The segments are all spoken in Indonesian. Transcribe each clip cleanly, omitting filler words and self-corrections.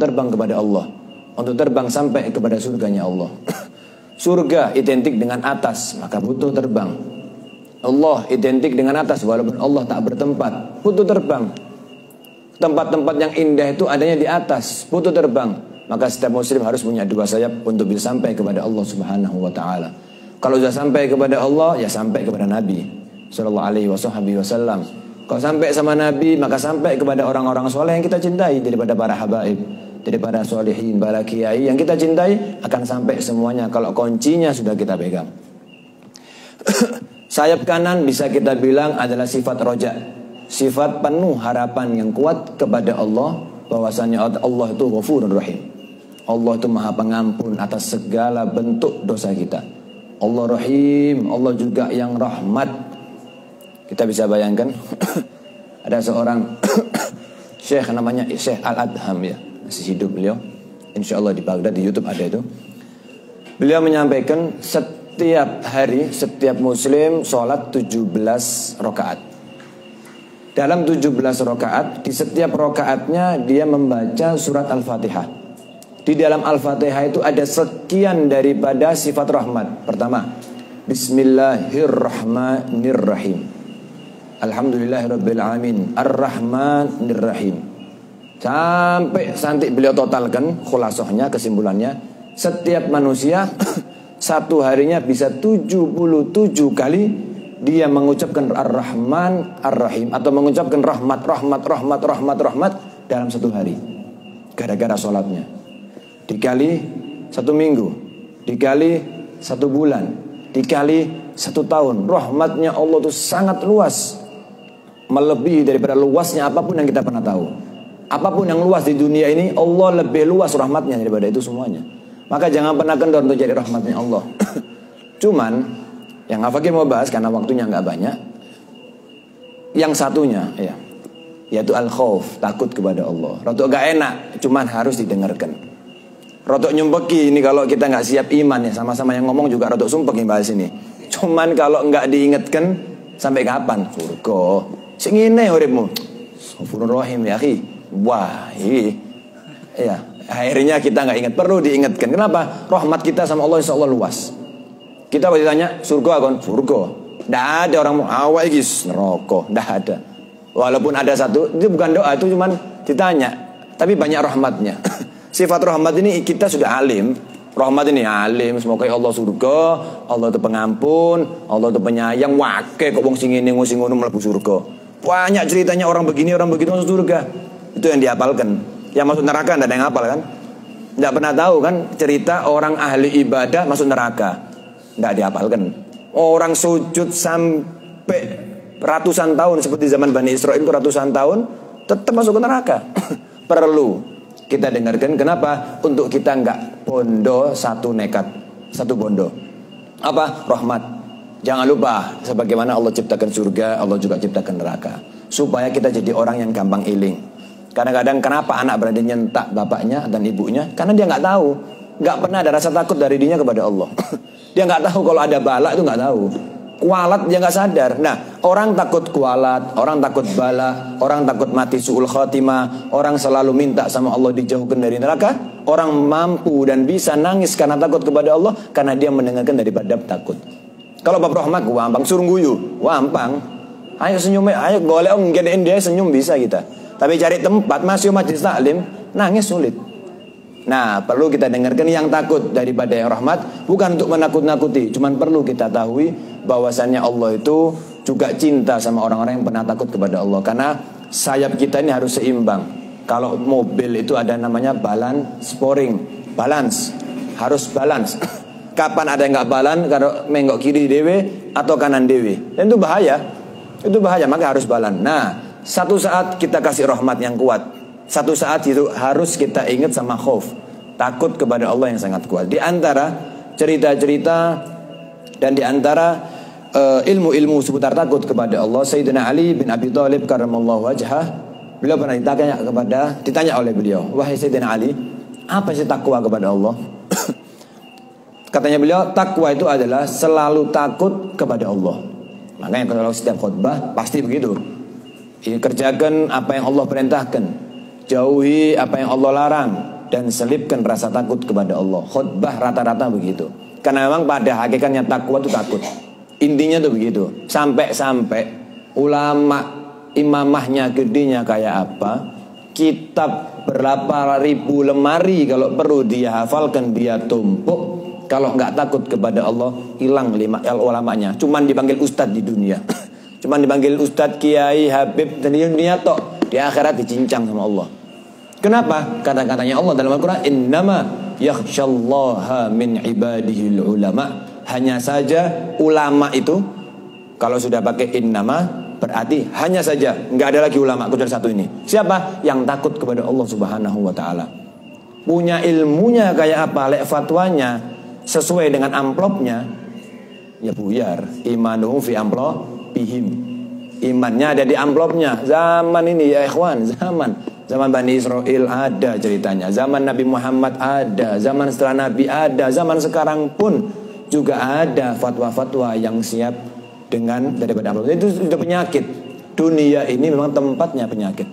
terbang kepada Allah, untuk terbang sampai kepada surganya Allah. Surga identik dengan atas, maka butuh terbang. Allah identik dengan atas, walaupun Allah tak bertempat, butuh terbang. Tempat-tempat yang indah itu adanya di atas, butuh terbang. Maka setiap muslim harus punya dua sayap untuk bisa sampai kepada Allah Subhanahu wa taala. Kalau sudah sampai kepada Allah, ya sampai kepada Nabi sallallahu alaihi wasallam. Kalau sampai sama Nabi, maka sampai kepada orang-orang soleh yang kita cintai, daripada para habaib, daripada solihin, para kiai yang kita cintai, akan sampai semuanya kalau kuncinya sudah kita pegang. Sayap kanan bisa kita bilang adalah sifat roja, sifat penuh harapan yang kuat kepada Allah, bahwasanya Allah itu Ghafurur Rahim. Allah itu Maha Pengampun atas segala bentuk dosa kita. Allah Rahim, Allah juga yang rahmat. Kita bisa bayangkan ada seorang syekh namanya Syekh Al-Adham, ya, masih hidup beliau, insyaallah di Baghdad, di YouTube ada itu. Beliau menyampaikan setiap hari setiap muslim sholat 17 rakaat. Dalam 17 rakaat, di setiap rakaatnya dia membaca surat Al-Fatihah. Di dalam Al-Fatihah itu ada sekian daripada sifat rahmat. Pertama, Bismillahirrahmanirrahim, Alhamdulillahirabbil alamin, Ar-Rahmanirrahim. Sampai beliau totalkan khulasahnya, kesimpulannya, setiap manusia satu harinya bisa 77 kali dia mengucapkan Ar-Rahman Ar-Rahim, atau mengucapkan rahmat dalam satu hari, gara-gara sholatnya. Dikali 1 minggu, dikali 1 bulan, dikali 1 tahun. Rahmatnya Allah itu sangat luas, melebihi daripada luasnya apapun yang kita pernah tahu. Apapun yang luas di dunia ini, Allah lebih luas rahmatnya daripada itu semuanya. Maka jangan pernah kendor untuk jadi rahmatnya Allah. Cuman yang Fakir mau bahas, karena waktunya nggak banyak, yang satunya ya, yaitu al-khauf, takut kepada Allah. Rotok gak enak, cuman harus didengarkan. Rotok nyumpeki ini kalau kita nggak siap iman, ya sama-sama yang ngomong juga rotok sumpek nih bahas ini. Cuman kalau nggak diingatkan, sampai kapan? Surga sing ngene uripmu. Ghafurur Rahim ya akhi. Wah, ya, akhirnya kita nggak ingat, perlu diingatkan. Kenapa? Rahmat kita sama Allah insya Allah luas. Kita kalau ditanya surga kan, surga. Nggak ada orang mau awal gis neraka, nggak ada. Walaupun ada satu, itu bukan doa, itu cuman ditanya. Tapi banyak rahmatnya. Sifat rahmat ini kita sudah alim. Rahmat ini alim, semoga Allah surga, Allah itu pengampun, Allah itu penyayang. Wake kok wong sing ngene wong sing ngono mlebu surga. Banyak ceritanya orang begini, orang begitu masuk surga. Itu yang dihafalkan. Yang masuk neraka enggak ada yang hafal kan? Enggak pernah tahu kan cerita orang ahli ibadah masuk neraka. Enggak dihafalkan. Orang sujud sampai ratusan tahun seperti zaman Bani Israil itu ratusan tahun tetap masuk ke neraka. Perlu kita dengarkan. Kenapa? Untuk kita enggak bondo satu nekat, satu bondo. Apa? Rahmat. Jangan lupa sebagaimana Allah ciptakan surga, Allah juga ciptakan neraka. Supaya kita jadi orang yang gampang iling. Kadang-kadang kenapa anak berani nyentak bapaknya dan ibunya? Karena dia nggak tahu, nggak pernah ada rasa takut dari dirinya kepada Allah. Dia nggak tahu kalau ada bala, itu nggak tahu. Kualat dia nggak sadar. Nah, orang takut kualat, orang takut bala, orang takut mati su'ul khatimah, orang selalu minta sama Allah dijauhkan dari neraka. Orang mampu dan bisa nangis karena takut kepada Allah, karena dia mendengarkan daripada takut. Kalau bab rahmat gampang, suruh guyu, gampang. Ayo senyum, ayo golek ngedein dia senyum bisa kita. Tapi cari tempat masih majelis taklim, nangis sulit. Nah, perlu kita dengarkan yang takut daripada yang rahmat, bukan untuk menakut-nakuti, cuman perlu kita tahu bahwasannya Allah itu juga cinta sama orang-orang yang pernah takut kepada Allah. Karena sayap kita ini harus seimbang. Kalau mobil itu ada namanya balance sporing, balance, harus balance. Kapan ada yang nggak balance, kalau menggok kiri dewe atau kanan dewe, dan itu bahaya. Itu bahaya, maka harus balance. Nah, satu saat kita kasih rahmat yang kuat, satu saat itu harus kita ingat sama khauf, takut kepada Allah yang sangat kuat. Di antara cerita-cerita dan di antara ilmu-ilmu seputar takut kepada Allah, Sayyidina Ali bin Abi Thalib karramallahu wajhah, beliau pernah ditanya oleh beliau, wahai Sayyidina Ali, apa sih takwa kepada Allah? Katanya beliau, takwa itu adalah selalu takut kepada Allah. Makanya kalau setiap khutbah pasti begitu. Kerjakan apa yang Allah perintahkan, jauhi apa yang Allah larang, dan selipkan rasa takut kepada Allah. Khutbah rata-rata begitu. Karena memang pada hakikatnya takwa itu takut. Intinya tuh begitu. Sampai-sampai ulama imamahnya gedenya kayak apa, kitab berapa ribu lemari kalau perlu dia hafalkan, dia tumpuk. Kalau nggak takut kepada Allah, hilang ulamanya. Cuman dipanggil ustadz di dunia. Cuman dipanggil ustadz, kiai, habib, dan di dunia tok. Di akhirat dicincang sama Allah. Kenapa? Kata-katanya Allah dalam Al-Quran, innama yakhshallaha min ibadihil ulama. Hanya saja ulama itu, kalau sudah pakai innama, berarti hanya saja, nggak ada lagi ulama kecuali satu ini. Siapa? Yang takut kepada Allah Subhanahu wa ta'ala. Punya ilmunya kayak apa, lek fatwanya sesuai dengan amplopnya, ya buyar. Imanuhum fi amplopihim. Imannya ada di amplopnya. Zaman ini ya ikhwan, zaman Bani Israel ada ceritanya, zaman Nabi Muhammad ada, zaman setelah Nabi ada, zaman sekarang pun juga ada fatwa-fatwa yang siap dengan daripada amplop. Itu sudah penyakit. Dunia ini memang tempatnya penyakit.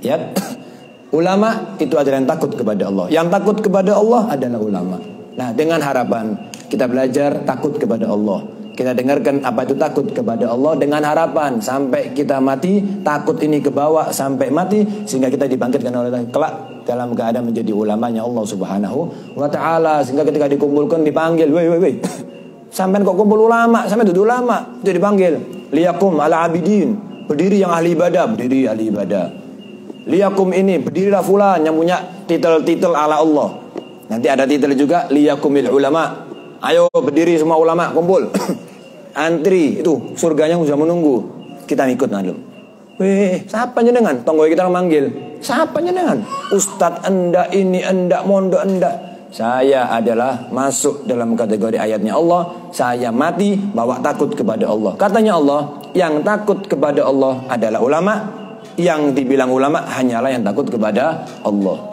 Ya. Ulama itu adalah yang takut kepada Allah. Yang takut kepada Allah adalah ulama. Nah, dengan harapan kita belajar takut kepada Allah. Kita dengarkan apa itu takut kepada Allah dengan harapan sampai kita mati, takut ini ke bawah sampai mati, sehingga kita dibangkitkan oleh Allah kelak dalam keadaan menjadi ulamanya Allah Subhanahu wa ta'ala. Sehingga ketika dikumpulkan dipanggil, woi, sampai kok kumpul ulama, sampai itu ulama, itu dipanggil liyakum ala abidin, berdiri yang ahli ibadah, berdiri ahli ibadah. Liyakum ini, berdirilah fulan yang punya titel-titel ala Allah. Nanti ada titel juga, liyakumil ulama. Ayo berdiri semua ulama, kumpul. Antri, itu surganya sudah menunggu. Kita ikut nalum. Weh, siapa jenengan? Tonggo kita manggil. Siapa jenengan? Ustadz enda ini, enda mondok enda. Saya adalah masuk dalam kategori ayatnya Allah. Saya mati bawa takut kepada Allah. Katanya Allah, yang takut kepada Allah adalah ulama. Yang dibilang ulama hanyalah yang takut kepada Allah.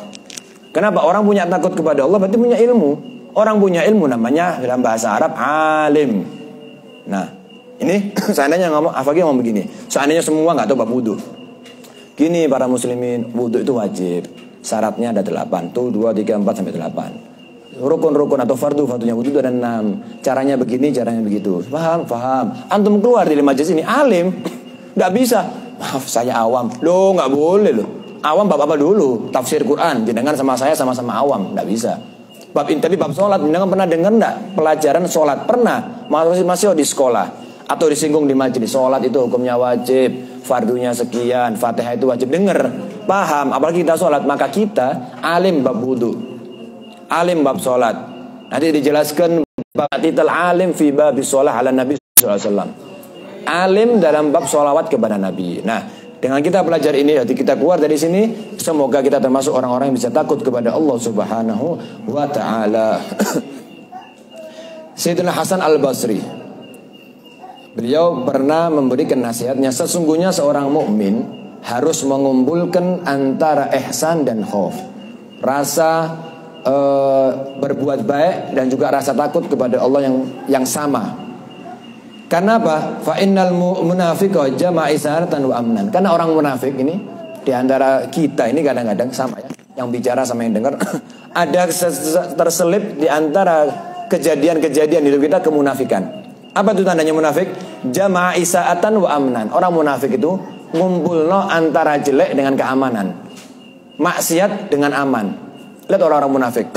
Kenapa? Orang punya takut kepada Allah berarti punya ilmu. Orang punya ilmu namanya dalam bahasa Arab alim. Nah, ini seandainya ngomong Afaqih ngomong begini. Seandainya semua nggak tahu bab wudu. Gini para muslimin, wudu itu wajib. Syaratnya ada 8. Tuh 2, 3, 4 sampai 8. Rukun-rukun atau fardu-fardunya wudu itu ada 6. Caranya begini, caranya begitu. Paham? Antum keluar dari majelis ini alim, nggak bisa. Maaf, saya awam. Loh, nggak boleh loh. Awam bab apa dulu? Tafsir Quran. Jenengan sama saya sama-sama awam, nggak bisa. Tapi bab sholat, jenengan pernah dengar nggak? Pelajaran sholat pernah? Masih di sekolah atau disinggung di majelis. Sholat itu hukumnya wajib, fardunya sekian, Fatihah itu wajib. Dengar, paham. Apalagi kita sholat, maka kita alim bab wudu, alim bab sholat. Nanti dijelaskan bab titel alim fi babis sholat ala Nabi SAW. Alim dalam bab sholawat kepada Nabi. Nah, dengan kita belajar ini, nanti kita keluar dari sini, semoga kita termasuk orang-orang yang bisa takut kepada Allah Subhanahu wa ta'ala. Sayyidina Hasan Al-Basri, beliau pernah memberikan nasihatnya, sesungguhnya seorang mukmin harus mengumpulkan antara ihsan dan khauf. Rasa berbuat baik dan juga rasa takut kepada Allah yang sama. Karena apa? Fa innal munafiqa jama'a isaratan wa amnan. Karena orang munafik ini di antara kita ini kadang-kadang sama ya, yang bicara sama yang dengar ada terselip di antara kejadian-kejadian hidup kita kemunafikan. Apa itu tandanya munafik? Jama'a isa'atan wa amnan. Orang munafik itu ngumpulno antara jelek dengan keamanan, maksiat dengan aman. Lihat orang-orang munafik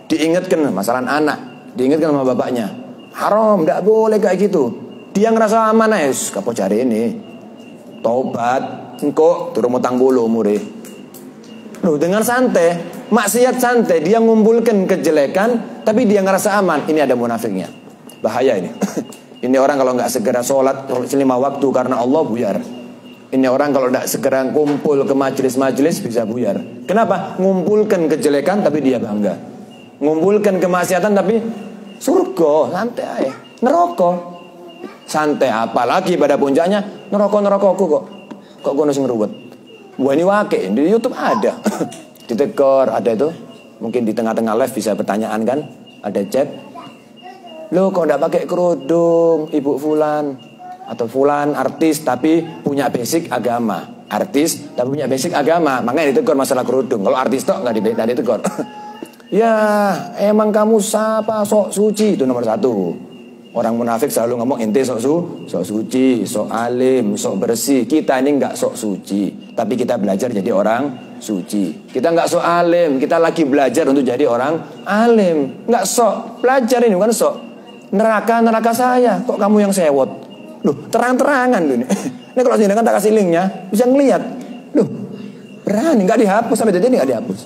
diingatkan masalah anak, diingatkan sama bapaknya, haram, tidak boleh kayak gitu. Dia ngerasa aman aja, kapo cari ini tobat, engkau turun utang bulu umure. Loh, dengan santai, maksiat santai, dia ngumpulkan kejelekan, tapi dia ngerasa aman. Ini ada munafiknya, bahaya ini. Ini orang kalau nggak segera sholat 5 waktu karena Allah buyar. Ini orang kalau tidak segera kumpul ke majelis-majelis bisa buyar. Kenapa? Ngumpulkan kejelekan tapi dia bangga, ngumpulkan kemaksiatan tapi surga santai aja, neraka santai. Apalagi pada puncaknya neraka-nerakaku kok kono sing ruwet. Wah, ini wake di YouTube ada. Ditegur ada itu. Mungkin di tengah-tengah live bisa pertanyaan kan? Ada chat. Loh, kok enggak pakai kerudung Ibu Fulan atau Fulan artis tapi punya basic agama. Artis tapi punya basic agama, makanya ditegur masalah kerudung. Kalau artis tok nggak ditegur. Ya, emang kamu siapa sok suci, itu nomor satu. Orang munafik selalu ngomong ente sok suci, sok alim, sok bersih. Kita ini nggak sok suci, tapi kita belajar jadi orang suci. Kita nggak sok alim, kita lagi belajar untuk jadi orang alim. Nggak sok, belajar ini bukan sok. Neraka saya, kok kamu yang sewot? Loh, terang-terangan loh ini. Ini kalau sini kan tak kasih linknya, bisa ngelihat. Loh, berani nggak dihapus sampai detik ini nggak dihapus.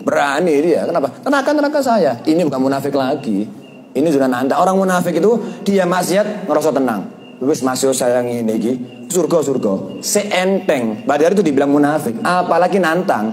Berani dia, kenapa? Neraka saya. Ini bukan munafik lagi. Ini sudah nantang. Orang munafik itu dia maksiat ngerasa tenang. Wis masih sayang ini iki, surga. Seenteng. Padahal itu dibilang munafik. Apalagi nantang.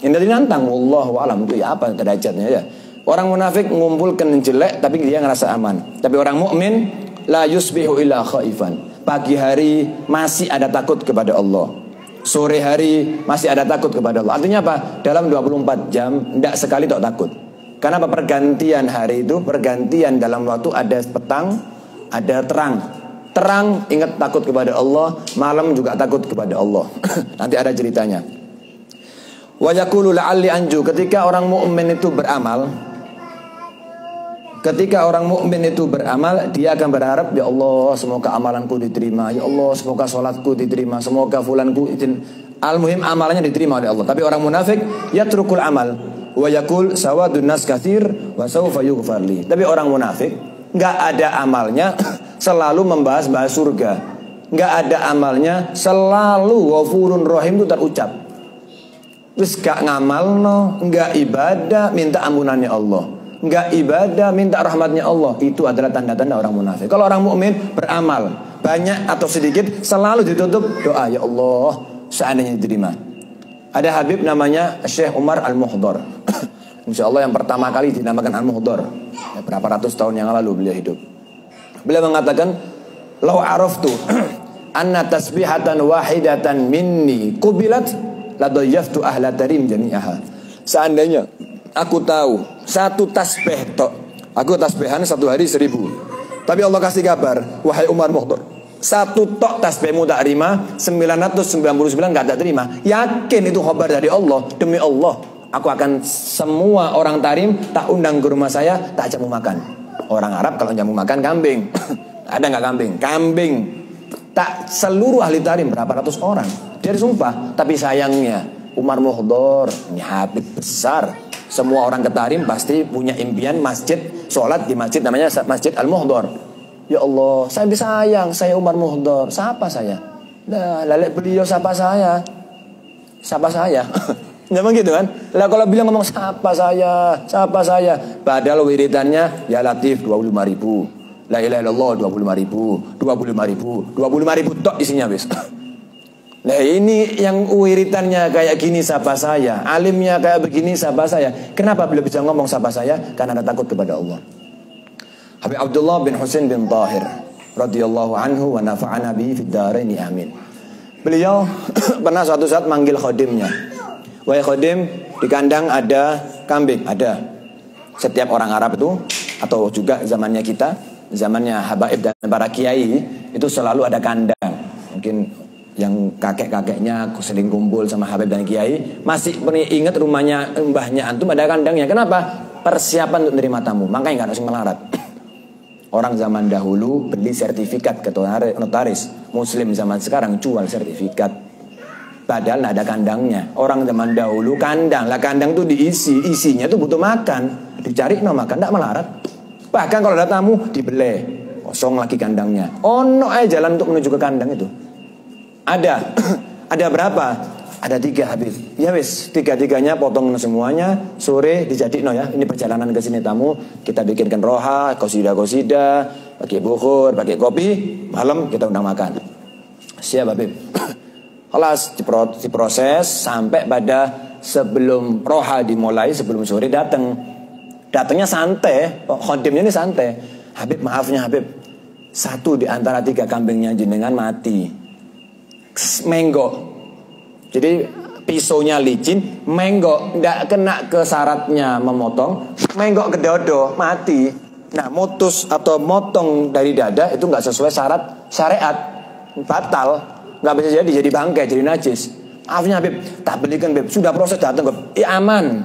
Yang dari nantang, wallahu alam itu ya apa derajatnya ya. Orang munafik mengumpulkan jelek tapi dia ngerasa aman. Tapi orang mukmin la yusbihu illa khaifan. Pagi hari masih ada takut kepada Allah. Sore hari masih ada takut kepada Allah. Artinya apa? Dalam 24 jam tidak sekali tak takut. Karena apa? Pergantian hari itu, pergantian dalam waktu ada petang, ada terang. Terang ingat takut kepada Allah, malam juga takut kepada Allah. Nanti ada ceritanya. Wa yaqulu la'alli anju, ketika orang mukmin itu beramal, dia akan berharap, ya Allah semoga amalanku diterima, ya Allah semoga sholatku diterima, semoga fulanku al-muhim amalannya diterima oleh Allah. Tapi orang munafik yatrukul amal wa yaqul sawadun nas katsir wa sawfa yughfar li. Tapi orang munafik enggak ada amalnya selalu membahas surga. Enggak ada amalnya selalu ghafurun rahim itu terucap. Wis gak ngamalno, enggak ibadah minta ampunannya Allah. Enggak ibadah minta rahmatnya Allah. Itu adalah tanda-tanda orang munafik. Kalau orang mukmin beramal banyak atau sedikit selalu ditutup doa, ya Allah seandainya diterima. Ada Habib namanya Syekh Umar Al-Muhdar. Insya Allah yang pertama kali dinamakan Al-Muhdar. Ya, berapa ratus tahun yang lalu beliau hidup. Beliau mengatakan, "Lau araftu anna tasbihatan wahidatan minni qubilat la dayyaftu ahla tarim jami'aha." Seandainya aku tahu satu tasbih tok, aku tasbihan satu hari 1000. Tapi Allah kasih kabar, wahai Umar Muhdar, satu tok tasbihmu tak terima, 999 gak tak terima. Yakin itu khabar dari Allah. Demi Allah, aku akan semua orang tarim tak undang ke rumah saya, tak jamu makan. Orang Arab kalau jamu makan kambing. Ada gak kambing? Kambing. Tak seluruh ahli tarim berapa ratus orang. Dia disumpah. Tapi sayangnya Umar Muhdar ini habib besar. Semua orang ke tarim pasti punya impian masjid, sholat di masjid namanya Masjid Al-Muhdar. Ya Allah, saya disayang, saya Umar Muhdar. Siapa saya? Nah, lalek beliau siapa saya? Siapa saya? Memang gitu kan? Lah kalau bilang ngomong siapa saya? Padahal wiridannya ya Latif 25.000. La ilaha illallah 25.000 tok isinya wis. Nah ini yang wiridannya kayak gini siapa saya? Alimnya kayak begini siapa saya? Kenapa beliau bisa ngomong siapa saya? Karena ada takut kepada Allah. Habib Abdullah bin Husain bin Tahir radhiyallahu anhu wa nafa'ana bihi fid dharaini amin. Beliau pernah suatu saat manggil khadimnya. Wahai khadim, di kandang ada kambing, ada. Setiap orang Arab itu atau juga zamannya kita, zamannya habaib dan para kiai itu selalu ada kandang. Mungkin yang kakek-kakeknya sering kumpul sama habib dan kiai masih ingat rumahnya mbahnya antum ada kandangnya. Kenapa? Persiapan untuk menerima tamu. Makanya nggak harus melarat. Orang zaman dahulu beli sertifikat ke notaris. Muslim zaman sekarang jual sertifikat. Padahal nggak ada kandangnya. Orang zaman dahulu kandang. Lah kandang tuh diisi. Isinya tuh butuh makan. Dicari no makan. Nggak melarat. Bahkan kalau ada tamu dibeli. Kosong lagi kandangnya. Ono aja jalan untuk menuju ke kandang itu. Ada. Ada berapa? Ada 3 Habib. Ya wis, 3-3-nya potong semuanya. Sore dijadiin ya. Ini perjalanan ke sini tamu. Kita bikinkan roha, qasidah, pakai bukhur, pakai kopi. Malam kita undang makan. Siap Habib. Kelas diproses sampai pada sebelum roha dimulai, sebelum sore datang. Datangnya santai. Khodimnya ini santai. Habib maafnya Habib. 1 di antara 3 kambingnya jenengan mati. Menggok. Jadi pisaunya licin, menggok, tidak kena ke syaratnya memotong, menggok ke dodo, mati. Nah, mutus atau motong dari dada itu nggak sesuai syarat syariat, batal, nggak bisa jadi bangkai, jadi najis. Maafnya Habib, tak belikan Habib. Sudah proses datang Habib. Aman.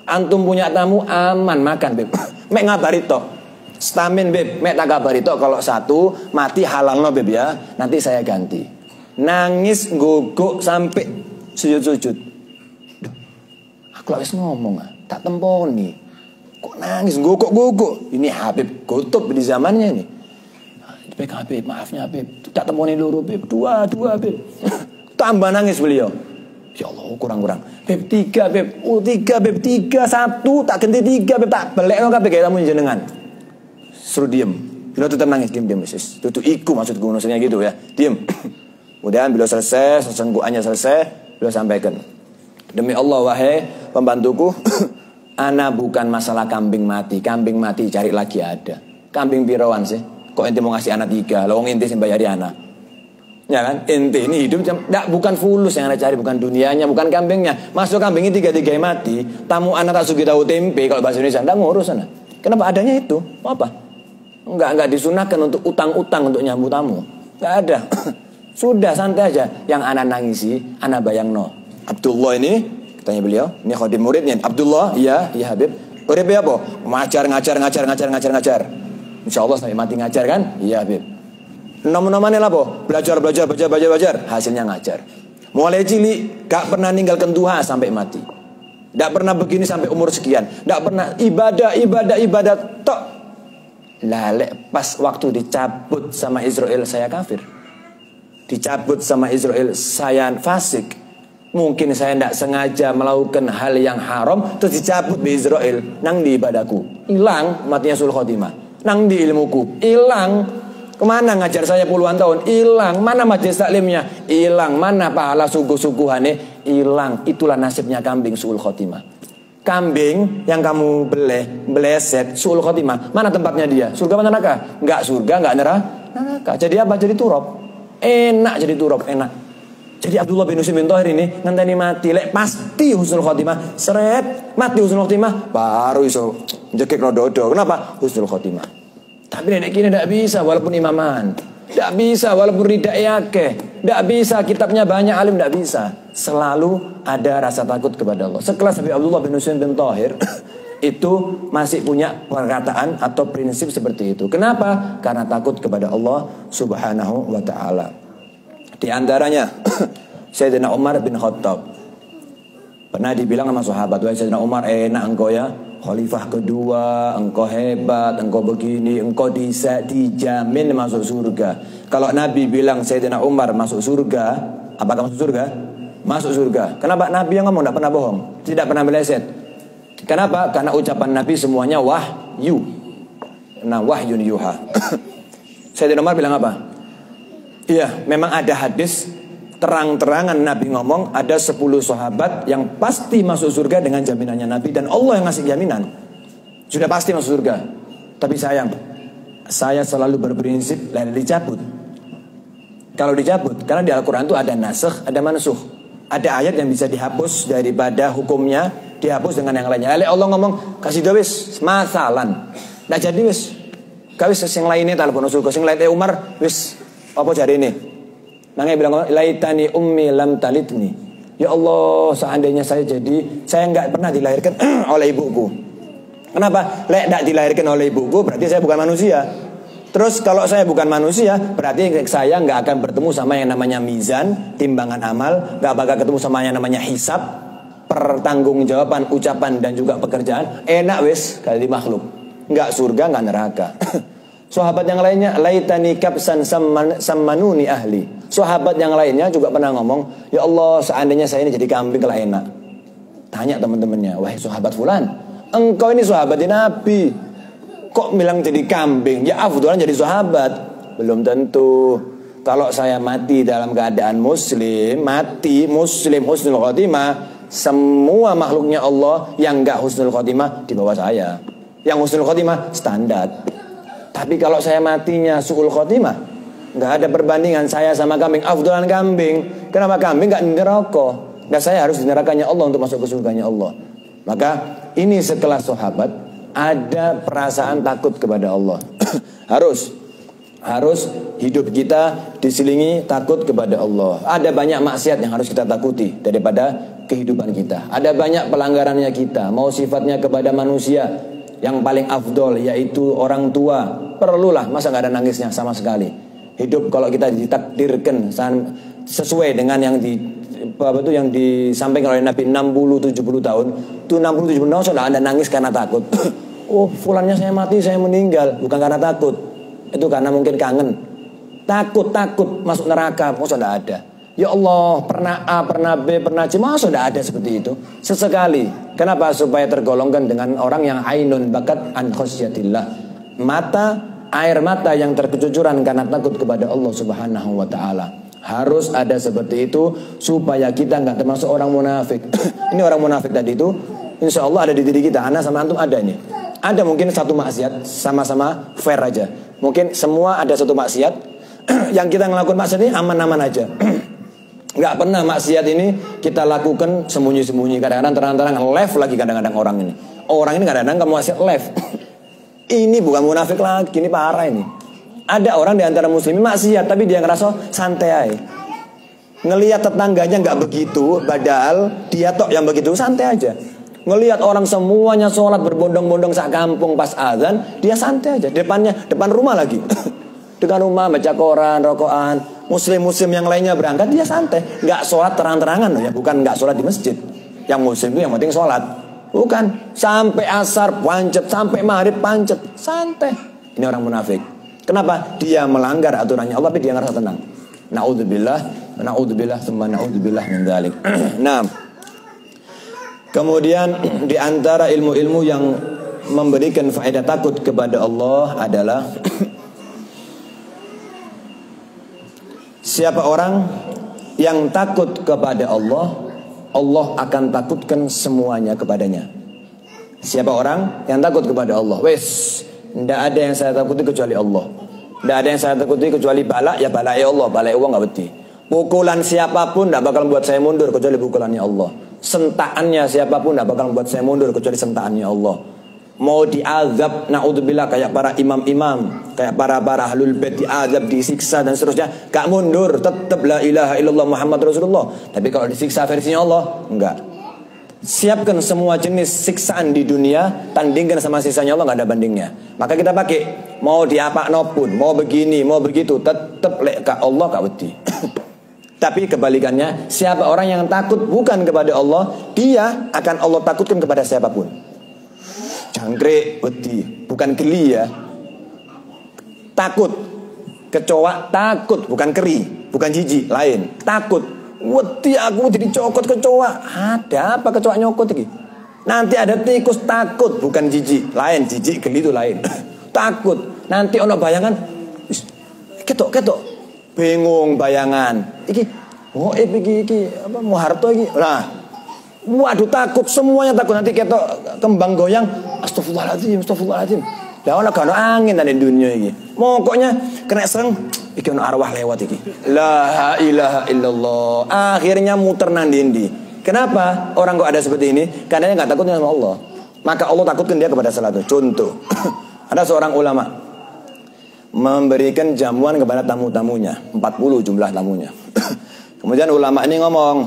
Antum punya tamu aman makan Habib. Mek ngabari tok. Stamin Habib, mek tak kabari tok kalau satu mati halal no Habib ya. Nanti saya ganti. Nangis guguk sampai sujud-sujud. Aku harus ngomong tak temponi. Kok nangis guguk-guguk. Ini Habib kutub di zamannya ini. Pegang Habib, maafnya Habib, tak temponi dulu Habib, dua Habib. Tambah nangis beliau. Ya Allah, kurang-kurang. Habib 3 Habib, 3 Habib, 3 1 tak ganti 3 Habib, tak belek no kabeh kayak tamu jenengan. Suruh diem. Beliau tetap nangis, diem sis. Itu iku maksudku maksudnya gitu ya. Diem. Kemudian beliau selesai, sesenggukannya selesai, beliau sampaikan. Demi Allah wahai pembantuku, ana bukan masalah kambing mati cari lagi ada. Kambing pirawan sih? Kok ente mau ngasih anak 3? Lawang ente sih bayari anak. Ya kan? Ente ini hidup bukan fulus yang anda cari, bukan dunianya, bukan kambingnya. Masuk kambingnya 3 mati, tamu anak tak sugi tahu tempe kalau bahasa Indonesia, enggak ngurus anak. Kenapa adanya itu? Mau apa? Enggak disunahkan untuk utang-utang untuk nyambut tamu. Enggak ada. Sudah santai aja. Yang anak nangisi, anak bayangno. Abdullah ini, tanya beliau, ini khadim muridnya. Abdullah, iya Habib. Urip ya apa? Ngajar. Insya Allah sampai mati ngajar kan? Iya Habib. Nama-namanya lah po. Belajar. Hasilnya ngajar. Mulai cilik gak pernah ninggalkan duha sampai mati. Gak pernah begini sampai umur sekian. Gak pernah ibadah tok. Lalek pas waktu dicabut sama Israel saya kafir. Dicabut sama Israel saya fasik. Mungkin saya tidak sengaja melakukan hal yang haram, terus dicabut di Israel. Nang di ibadahku hilang, matinya sul khotimah. Nang di ilmuku hilang. Kemana ngajar saya puluhan tahun? Hilang. Mana majelis taklimnya? Hilang. Mana pahala suguh-suguhane? Hilang. Itulah nasibnya kambing suul khotimah. Kambing yang kamu beleset suul khotimah. Mana tempatnya dia? Surga mana neraka? Enggak surga, enggak neraka. Jadi apa? Jadi turab. Enak jadi turab, enak. Jadi Abdullah bin Husain bin Thahir ini ngenteni mati, lek pasti husnul khotimah, seret mati husnul khotimah, baru iso jekek no dodo. Kenapa? Husnul khotimah. Tapi nenek kini tidak bisa walaupun imaman, tidak bisa walaupun ridha yake, tidak bisa kitabnya banyak alim, tidak bisa. Selalu ada rasa takut kepada Allah. Sekelas Habib Abdullah bin Husain bin Thahir itu masih punya perkataan atau prinsip seperti itu. Kenapa? Karena takut kepada Allah Subhanahu wa taala. Di antaranya Sayyidina Umar bin Khattab pernah dibilang sama sahabat, wahai Sayyidina Umar, enak engkau ya, khalifah kedua, engkau hebat, engkau begini, engkau dijamin masuk surga. Kalau Nabi bilang Sayyidina Umar masuk surga, apakah masuk surga? Masuk surga. Kenapa? Nabi yang ngomong tidak pernah bohong, tidak pernah meleset. Kenapa? Karena ucapan Nabi semuanya wahyu. Nah, wahyun yuha. Sayyidina Umar bilang apa? Iya, memang ada hadis terang-terangan Nabi ngomong ada 10 sahabat yang pasti masuk surga dengan jaminannya Nabi, dan Allah yang ngasih jaminan. Sudah pasti masuk surga. Tapi sayang, saya selalu berprinsip lain dicabut. Kalau dicabut, karena di Al-Quran itu ada nasakh, ada mansukh. Ada ayat yang bisa dihapus daripada hukumnya, dihapus dengan yang lainnya. Allah ngomong kasih dawis masalan. Nggak jadi wis. Kawis sing lainnya telepon surga, sing lainnya Umar wis apa jari ini? Nangnya bilang, laitani ummi lam talitni. Ya Allah, seandainya saya nggak pernah dilahirkan oleh ibuku. Kenapa? Lek tidak dilahirkan oleh ibuku, berarti saya bukan manusia. Terus kalau saya bukan manusia, berarti saya nggak akan bertemu sama yang namanya mizan, timbangan amal, nggak bakal ketemu sama yang namanya hisab, pertanggungjawaban ucapan dan juga pekerjaan. Enak wis kali makhluk, nggak surga, nggak neraka. Sahabat yang lainnya, laitani kapsan sammanuni ahli. Sahabat yang lainnya juga pernah ngomong, ya Allah, seandainya saya ini jadi kambing kalau enak. Tanya teman-temannya, wahai sahabat fulan, engkau ini sahabat Nabi, kok bilang jadi kambing? Ya afdalan jadi sahabat. Belum tentu. Kalau saya mati dalam keadaan muslim, mati muslim husnul khotimah, semua makhluknya Allah yang enggak husnul khotimah di bawah saya. Yang husnul khotimah standar. Tapi kalau saya matinya su'ul khotimah, nggak ada perbandingan saya sama kambing, afdalan kambing. Kenapa kambing nggak di neraka? Dan saya harus di nerakanya Allah untuk masuk ke surganya Allah. Maka ini sekelas sahabat ada perasaan takut kepada Allah. Harus Harus hidup kita diselingi takut kepada Allah. Ada banyak maksiat yang harus kita takuti daripada kehidupan kita. Ada banyak pelanggarannya kita. Mau sifatnya kepada manusia, yang paling afdol yaitu orang tua. Perlulah, masa nggak ada nangisnya sama sekali. Hidup kalau kita ditakdirkan sesuai dengan yang yang disampaikan oleh Nabi 60-70 tahun. Itu 60-70 tahun sudah ada nangis karena takut. Oh, fulannya saya mati, saya meninggal. Bukan karena takut. Itu karena mungkin kangen. Takut masuk neraka. Masa sudah ada. Ya Allah, pernah A, pernah B, pernah C. Masa sudah ada seperti itu. Sesekali. Kenapa? Supaya tergolongkan dengan orang yang ainun bakat an khosyatillah. Air mata yang terkecucuran karena takut kepada Allah Subhanahu wa ta'ala. Harus ada seperti itu supaya kita nggak termasuk orang munafik. Ini orang munafik tadi itu insya Allah ada di diri kita. Ana sama antum ada nih. Ada mungkin satu maksiat, sama-sama fair aja. Mungkin semua ada satu maksiat. Yang kita ngelakuin maksiat ini aman-aman aja. Nggak pernah maksiat ini kita lakukan sembunyi-sembunyi. Kadang-kadang terang-terang live lagi kadang-kadang orang ini. Orang ini kadang-kadang kamu maksiat live. Ini bukan munafik lagi, ini parah ini. Ada orang di antara muslimin maksiat tapi dia ngerasa santai aja. Ngelihat tetangganya nggak begitu, padahal dia tok yang begitu, santai aja. Ngelihat orang semuanya sholat berbondong-bondong sak kampung pas azan, dia santai aja. Depan rumah lagi. Depan rumah baca koran, rokokan. Muslim-muslim yang lainnya berangkat, dia santai. Nggak sholat terang-terangan loh ya, bukan nggak sholat di masjid. Yang muslim itu yang penting sholat. Bukan sampai asar pancet, sampai maghrib pancet, santai. Ini orang munafik. Kenapa? Dia melanggar aturannya Allah tapi dia ngerasa tenang. Naudzubillah, tsumma naudzubillah min dzalik. Nah, kemudian di antara ilmu-ilmu yang memberikan faedah takut kepada Allah adalah siapa orang yang takut kepada Allah, Allah akan takutkan semuanya kepadanya. Siapa orang yang takut kepada Allah, tidak ada yang saya takuti kecuali Allah. Tidak ada yang saya takuti kecuali bala, ya bala ya Allah, bala Allah nggak beti. Pukulan siapapun tidak bakal buat saya mundur kecuali pukulannya Allah. Sentaannya siapapun tidak bakal buat saya mundur kecuali sentaannya Allah. Mau diazab, naudzubillah, kayak para imam-imam, kayak para ahlul bait diazab, disiksa dan seterusnya, gak mundur, tetap la ilaha illallah Muhammad Rasulullah. Tapi kalau disiksa versinya Allah, enggak. Siapkan semua jenis siksaan di dunia, tandingkan sama sisanya Allah, nggak ada bandingnya. Maka kita pakai, mau diapakno pun, mau begini, mau begitu, tetap lek ka Allah gak wedi. Tapi kebalikannya, siapa orang yang takut bukan kepada Allah, dia akan Allah takutkan kepada siapapun. Jangkrik wedi, bukan geli ya. Takut. Kecoa takut, bukan keri, bukan jijik, lain. Takut. Wedi aku jadi cokot kecoa. Ada apa kecoa nyokot iki? Nanti ada tikus, takut, bukan jijik, lain. Jijik geli itu lain. Takut. Nanti ono bayangan ketok. Bingung bayangan. Iki iki apa Muharto iki. Nah, waduh takut, semuanya takut. Nanti ketok kembang goyang, astagfirullahaladzim. Lah ono gak ono angin di dunia iki. Mokoknya kena sereng, iki ono arwah lewat iki. La ilaha illallah. Akhirnya muter nang ndi. Kenapa orang kok ada seperti ini? Karena dia enggak takut sama Allah. Maka Allah takutkan dia kepada salah satu. Contoh, ada seorang ulama memberikan jamuan kepada tamu-tamunya, 40 jumlah tamunya. Kemudian ulama ini ngomong,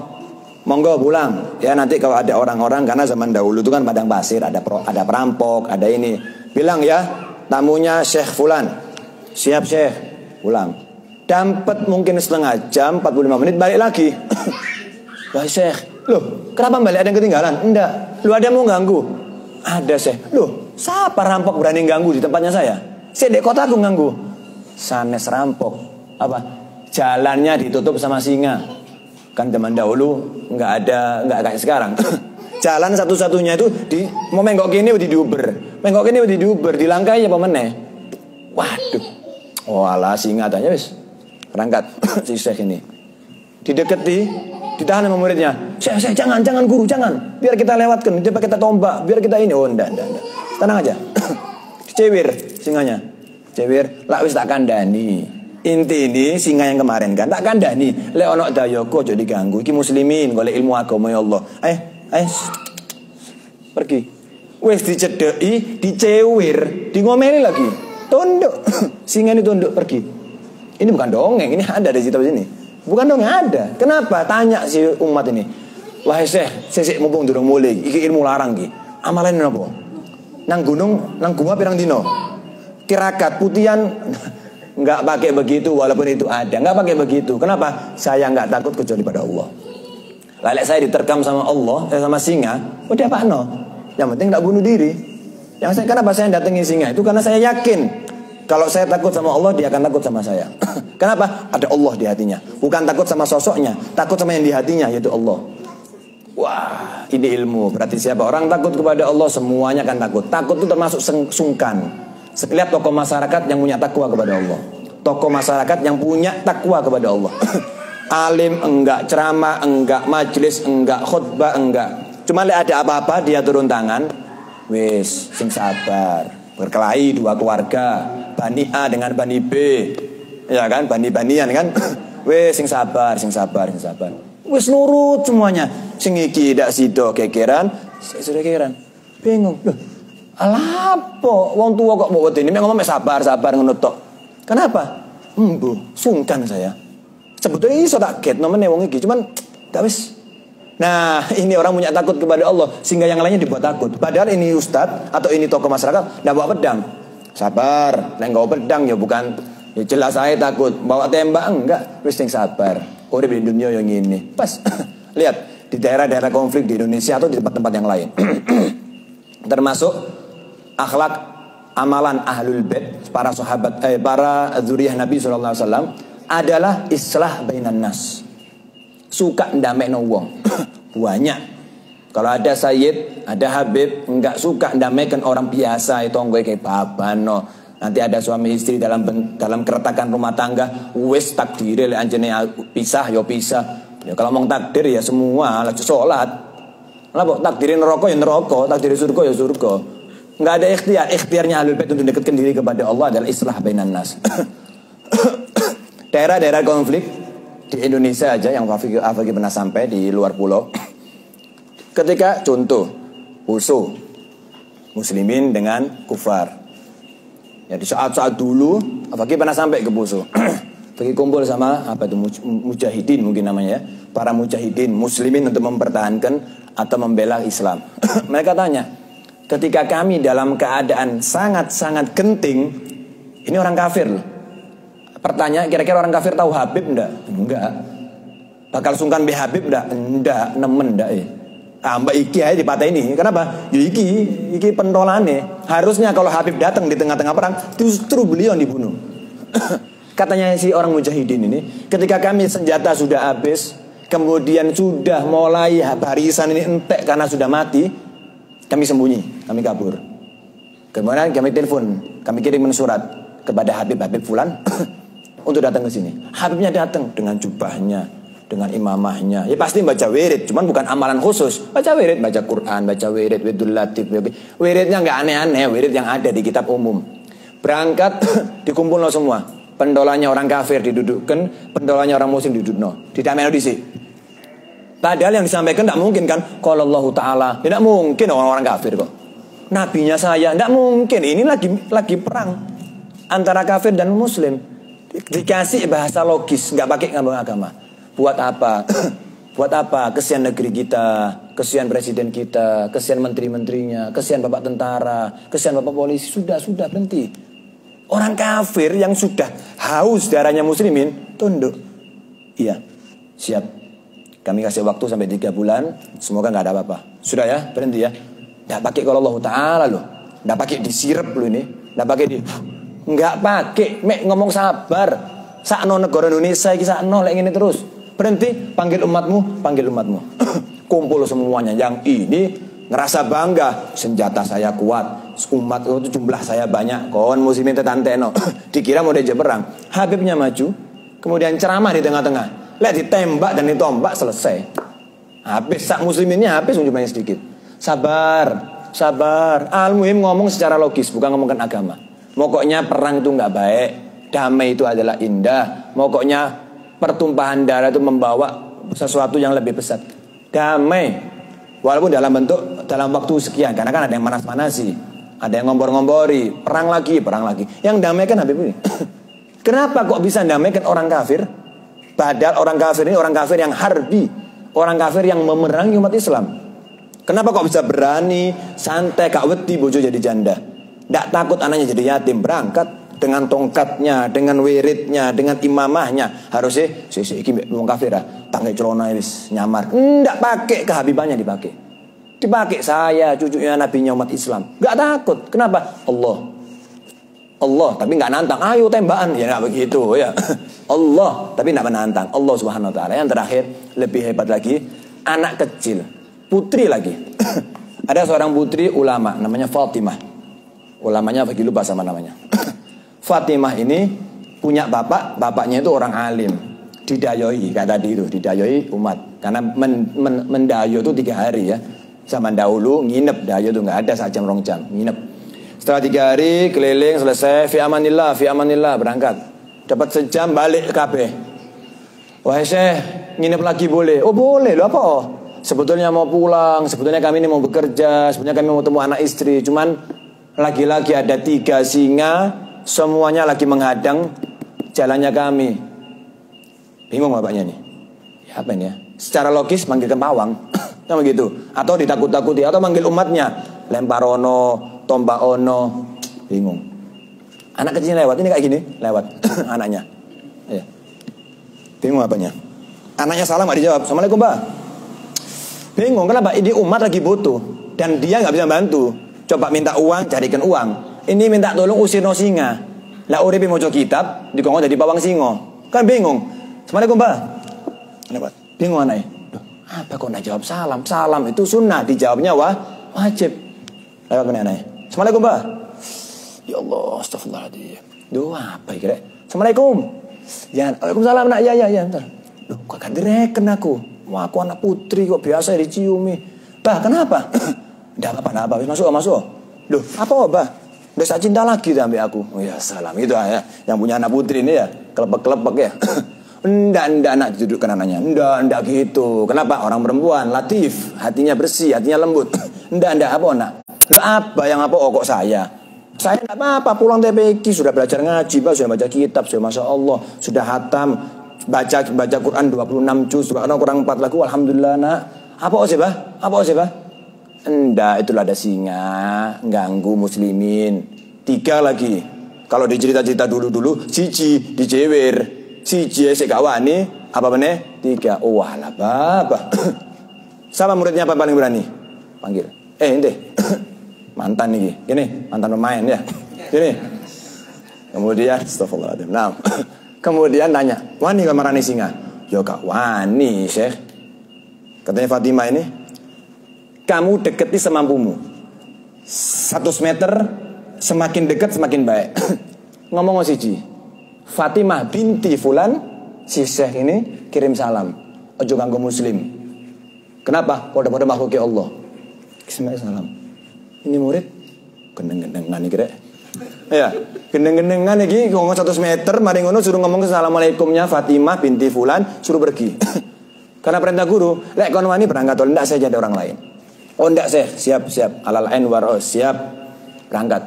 monggo pulang ya, nanti kalau ada orang-orang, karena zaman dahulu itu kan padang pasir, ada perampok, ada ini, bilang ya tamunya Syekh Fulan, siap Syekh, pulang. Dapat mungkin setengah jam, 45 menit balik lagi. Wah Syekh, loh kenapa balik, ada yang ketinggalan? Enggak, lu ada yang mau ganggu? Ada Syekh. Loh siapa rampok berani ganggu di tempatnya saya? Saya di kota aku ganggu. Sanes rampok apa? Jalannya ditutup sama singa. Kan zaman dahulu nggak kayak sekarang. Jalan satu-satunya itu mau menggok kini di Uber, dilangkai apa meneh. Waduh. Walah singa tanya wis. Berangkat si Syekh ini. Dideketi, ditahan sama muridnya. Syekh, jangan guru, jangan. Biar kita lewatkan, coba kita tombak, biar kita ini. Oh, enggak. Tenang aja. Dicewir singanya. Cewir, lak wis tak kandhani. Inti ini singa yang kemarin kan tak kandhani. Lek ono dayoko aja diganggu. Iki muslimin golek ilmu agama ya Allah. Pergi. Wis dicedheki, dicewir, di ngomeli lagi. Tunduk. Singa ini tunduk pergi. Ini bukan dongeng, ini ada di kitab sini. Bukan dongeng, ada. Kenapa? Tanya si umat ini. Wahai sesek mumpung durung mulai, iki ilmu larang ki. Amalan napa? Nang gunung, nang gua pirang dino. Tirakat putihan enggak pakai begitu walaupun itu ada. Enggak pakai begitu. Kenapa? Saya enggak takut kecuali pada Allah. Lalek saya diterkam sama Allah, sama singa, udah pakno. Yang penting enggak bunuh diri. Kenapa saya datengin singa? Itu karena saya yakin kalau saya takut sama Allah, dia akan takut sama saya. Kenapa? Ada Allah di hatinya. Bukan takut sama sosoknya, takut sama yang di hatinya, yaitu Allah. Wah, ini ilmu. Berarti siapa orang takut kepada Allah, semuanya akan takut. Takut itu termasuk sungkan. Lihat tokoh masyarakat yang punya takwa kepada Allah. Tokoh masyarakat yang punya takwa kepada Allah. Alim enggak, ceramah enggak, majelis enggak, khutbah enggak. Cuma lihat ada apa-apa dia turun tangan. Wis, sing sabar. Berkelahi dua keluarga, Bani A dengan Bani B. Ya kan, bani-banian kan. Wis, sing sabar, sing sabar, sing sabar. Wis nurut semuanya. Sing iki ndak sida kekeran, sudah kekeran. Bingung. Loh, alapo wong tua kok mau wedeni mek ngomong sabar ngono tok. Kenapa? Sungkan saya. Sebetulnya iso tak get nomene wong iki, cuman gak wis. Nah, ini orang punya takut kepada Allah sehingga yang lainnya dibuat takut. Padahal ini ustadz atau ini tokoh masyarakat ndak bawa pedang. Sabar, nek bawa pedang ya bukan ya jelas saya takut. Bawa tembak enggak, wis sing sabar. Urip di dunia yang ini. Pas. Lihat di daerah-daerah konflik di Indonesia atau di tempat-tempat yang lain. Termasuk akhlak amalan ahlul bait, para sahabat, para dzurriyyah Nabi SAW adalah islah bainan nas. Suka ndamekno wong. Banyak. Kalau ada sayyid, ada habib, enggak suka ndamekkan orang biasa itu nggoe kayak babano. Nanti ada suami istri dalam keretakan rumah tangga, wis takdire lek anjene pisah ya pisah. Ya kalau mau takdir ya semua lagi sholat. Lah takdirin neraka ya neraka, takdirin surga ya surga. Enggak ada ikhtiar. Ikhtiarnya ahlul bait untuk dekatkan diri kepada Allah adalah islah bainan nas. Daerah-daerah konflik di Indonesia aja yang Afagi pernah sampai di luar pulau. Ketika contoh musuh muslimin dengan kufar. Ya di saat-saat dulu Afagi pernah sampai ke Poso. Pergi kumpul sama apa itu mujahidin mungkin namanya ya. Para mujahidin muslimin untuk mempertahankan atau membela Islam. Mereka tanya, ketika kami dalam keadaan sangat-sangat genting, ini orang kafir loh. Pertanyaan, kira-kira orang kafir tahu Habib enggak? Enggak. Bakal sungkan be Habib enggak? Enggak, nemen enggak ya. Mbak iki aja dipatah ini. Kenapa? Ya iki pentolane. Harusnya kalau Habib datang di tengah-tengah perang, justru beliau yang dibunuh. Katanya si orang mujahidin ini, ketika kami senjata sudah habis, kemudian sudah mulai barisan ini entek karena sudah mati, kami sembunyi, kami kabur. Kemudian kami telepon, kami kirim surat kepada Habib Fulan untuk datang ke sini. Habibnya datang dengan jubahnya, dengan imamahnya. Ya pasti baca wirid, cuman bukan amalan khusus. Baca wirid, baca Quran, baca wirid, wiridul latif. Wiridnya nggak aneh-aneh, wirid yang ada di kitab umum. Berangkat dikumpul semua. Pendolanya orang kafir didudukkan, pendolanya orang muslim didudukno. Didamekno dhisik. Padahal yang disampaikan tidak mungkin kan? Kalau Allah Ta'ala, tidak mungkin orang-orang kafir kok. Nabinya saya, tidak mungkin. Ini lagi perang antara kafir dan muslim. Dikasih bahasa logis, nggak pakai ngomong agama. Buat apa? Buat apa? Kesian negeri kita, kesian presiden kita, kesian menteri-menterinya, kesian bapak tentara, kesian bapak polisi. Sudah berhenti. Orang kafir yang sudah haus darahnya muslimin, tunduk. Iya, siap. Kami kasih waktu sampai 3 bulan, semoga nggak ada apa-apa. Sudah ya, berhenti ya. Nggak pakai kalau Allah Ta'ala loh. Nggak pakai disirep loh ini. Nggak pakai nggak pakai. Mek ngomong sabar. Sakno negara Indonesia iki sakno lek ngene terus. Berhenti, panggil umatmu. Kumpul semuanya. Yang ini ngerasa bangga, senjata saya kuat, umat itu jumlah saya banyak, kon muslimin tetanteno. Dikira mau diajak perang. Habibnya maju, kemudian ceramah di tengah-tengah. Lihat ditembak dan ditombak, selesai. Habis, sak musliminnya habis, jumlahnya sedikit. Sabar. Al-Muhim ngomong secara logis, bukan ngomongkan agama. Pokoknya perang itu nggak baik, damai itu adalah indah. Pokoknya pertumpahan darah itu membawa sesuatu yang lebih besar. Damai. Walaupun dalam waktu sekian, karena kan ada yang manas-manasi. Ada yang ngompor-ngompori, perang lagi. Yang damaikan Habib ini. Kenapa kok bisa damaikan orang kafir? Padahal orang kafir ini orang kafir yang harbi, orang kafir yang memerangi umat Islam. Kenapa kok bisa berani, santai, gak wedi bojo jadi janda? Nggak takut anaknya jadi yatim, berangkat dengan tongkatnya, dengan wiridnya, dengan imamahnya. Harusnya iki wong kafir tangge celana wis nyamar. Nggak pakai, kehabibannya dipakai. Dipakai saya, cucunya nabinya umat Islam. Nggak takut. Kenapa? Allah, tapi nggak nantang. Ayo tembakan, ya nggak begitu ya. Allah, tapi nggak menantang. Allah Subhanahu Wa Taala. Yang terakhir lebih hebat lagi, anak kecil, putri lagi. Ada seorang putri ulama, namanya Fatimah. Ulamanya bagi lupa sama namanya. Fatimah ini punya bapaknya itu orang alim. Didayoi, kayak tadi itu, didayoi umat. Karena mendayo itu 3 hari ya. Zaman dahulu nginep, dayo itu nggak ada 1 jam 2 jam, nginep. Setelah 3 hari keliling selesai, fi amanillah berangkat. Dapat sejam balik kabeh. Wahai Syekh, nginep lagi boleh? Oh boleh, lo apa? Oh? Sebetulnya mau pulang, sebetulnya kami ini mau bekerja, sebetulnya kami mau temu anak istri. Cuman lagi-lagi ada 3 singa, semuanya lagi menghadang jalannya kami. Bingung bapaknya nih. Ya apa ini ya? Secara logis manggil pawang. Sama gitu. Atau ditakut-takuti, atau manggil umatnya, lempar ono, tombak ono. Bingung. Anak kecil lewat, ini kayak gini, lewat anaknya. Ya. Bingung apanya? Anaknya salam gak dijawab. Assalamualaikum Mbak. Bingung, kenapa? Ini umat lagi butuh dan dia gak bisa bantu. Coba minta uang, carikan uang. Ini minta tolong usir no singa. Lah uripe maca kitab, dikongkon jadi pawang singo. Kan bingung. Assalamualaikum Mbak. Lewat. Bingung anaknya. Apa kok gak jawab salam? Salam itu sunnah, dijawabnya wajib. Lewat mana anaknya? Assalamualaikum Mbak. Ya Allah, astagfirullahaladzim. Duh, apa kira? Assalamualaikum. Ya, waalaikumsalam nak. Ya, bentar. Loh, kok gak direken aku? Wah, aku anak putri kok biasa diciumi. Bah, kenapa? Nggak apa-apa. Masuk. Loh, apa Bah? Udah saya cinta lagi sampai aku. Oh ya, salam itu ya. Yang punya anak putri ini ya, kelepek-kelepek ya. Enggak nak didudukkan anaknya. Enggak gitu. Kenapa? Orang perempuan latif, hatinya bersih, hatinya lembut. Enggak apa nak? Loh, apa yang apa? Oh kok saya enggak apa-apa, pulang TPQ sudah belajar ngaji, Pak, sudah baca kitab, sudah Masya Allah, sudah hatam, baca Quran 26 juz, kurang 4 lagu, alhamdulillah nak. Apa sih Bah? Enggak, itulah ada singa ganggu muslimin. 3 lagi. Kalau dicerita-cerita dulu siji dijewer, siji sik kawani, apa meneh? 3. Oh alah Bapak. Sama muridnya apa paling berani? Panggil. Ente. Mantan nih, gini, mantan pemain ya. Gini. Kemudian astagfirullahaladzim. Nah, kemudian nanya, wani kamarani singa? Yo kak wani Syekh. Katanya Fatimah ini, kamu deketi semampumu. 100 meter, semakin dekat semakin baik. Ngomong siji, Fatimah binti Fulan, si Syekh ini kirim salam. Ojo ganggu muslim. Kenapa? Pada makhluk Allah. Bismillahirrahmanirrahim. Ini murid gendeng-gendengan iki rek. Ya, gendeng-gendengan iki ngomong 100 meter, mari ngono suruh ngomong assalamualaikumnya Fatimah binti Fulan, suruh pergi. Karena perintah guru, lek kon wani berangkat ndak saya jadi orang lain. Oh ndak saya, siap. Alal ain war siap berangkat.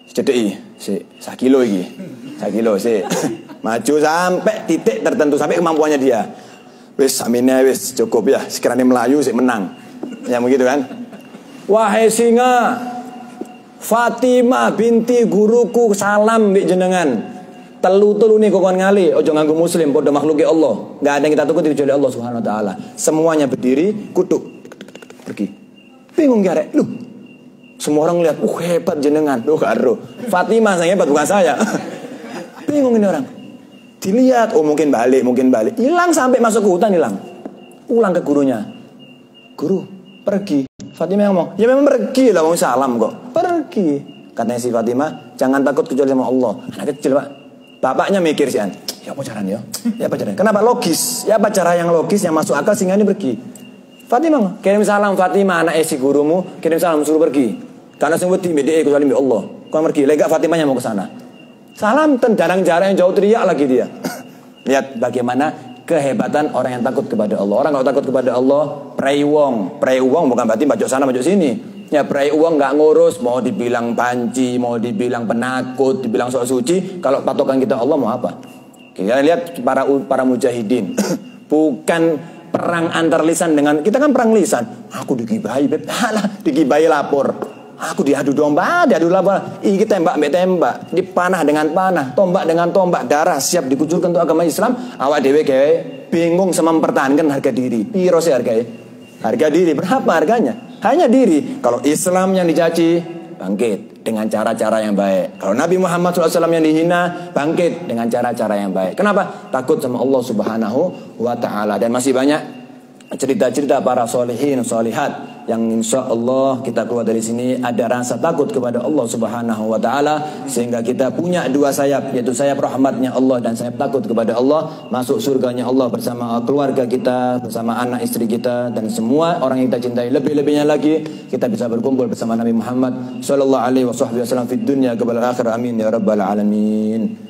Cedeki, sak kilo iki. Sak kilo sih. Maju sampai titik tertentu, sampai kemampuannya dia. Wis samine wis cukup ya, sekiranya Melayu sih menang. Ya begitu kan? Wahai singa, Fatimah binti guruku salam mbek jenengan. Telu nih kokon ngali, ojo nganggo muslim, padha makhluke Allah. Enggak ada yang kita takuti kecuali Allah Subhanahu wa taala. Semuanya berdiri, kutuk. Pergi. Bingung garek. Loh. Semua orang lihat, hebat jenengan. Loh karo. Fatimah yang hebat bukan saya. Bingung ini orang. Dilihat, oh mungkin balik. Hilang sampai masuk ke hutan hilang. Pulang ke gurunya. Guru, pergi. Fatimah ngomong, ya memang pergi lah, mau salam kok. Pergi. Katanya si Fatimah, jangan takut kecuali sama Allah. Anak kecil Pak. Bapaknya mikir sih, ya apa caranya? Kenapa logis? Ya apa cara yang logis, yang masuk akal sehingga ini pergi. Fatimah, kirim salam Fatimah, anak si gurumu, kirim salam suruh pergi. Karena sing wedi mbek kecuali mbek Allah. Kau pergi, lega Fatimahnya mau ke sana. Salam jarang-jarang jauh teriak lagi dia. Lihat bagaimana kehebatan orang yang takut kepada Allah. Orang kalau takut kepada Allah, pray wong bukan berarti bacok sana bacok sini. Nyabrai uang nggak ngurus, mau dibilang banci, mau dibilang penakut, dibilang sok suci. Kalau patokan kita Allah mau apa? Kita lihat para mujahidin. Bukan perang antar lisan dengan kita kan perang lisan. Aku digibahi, digibahi lapor. Aku diadu domba, diadu lapor. Iki tembak mbek tembak, dipanah dengan panah, tombak dengan tombak, darah siap dikucurkan untuk agama Islam. Awak dhewe gawe bingung sama mempertahankan harga diri. Piro sih harganya? Harga diri berapa harganya? Hanya diri. Kalau Islam yang dicaci, bangkit dengan cara-cara yang baik. Kalau Nabi Muhammad SAW yang dihina, bangkit dengan cara-cara yang baik. Kenapa? Takut sama Allah Subhanahu wa Ta'ala. Dan masih banyak cerita-cerita para solehin, solehat yang insya Allah kita keluar dari sini ada rasa takut kepada Allah Subhanahu wa Ta'ala, sehingga kita punya dua sayap, yaitu sayap rahmatnya Allah dan sayap takut kepada Allah, masuk surganya Allah bersama keluarga kita, bersama anak istri kita dan semua orang yang kita cintai. Lebih-lebihnya lagi kita bisa berkumpul bersama Nabi Muhammad sallallahu alaihi wasallam fid dunya qabla al akhir. Amin ya rabbal alamin.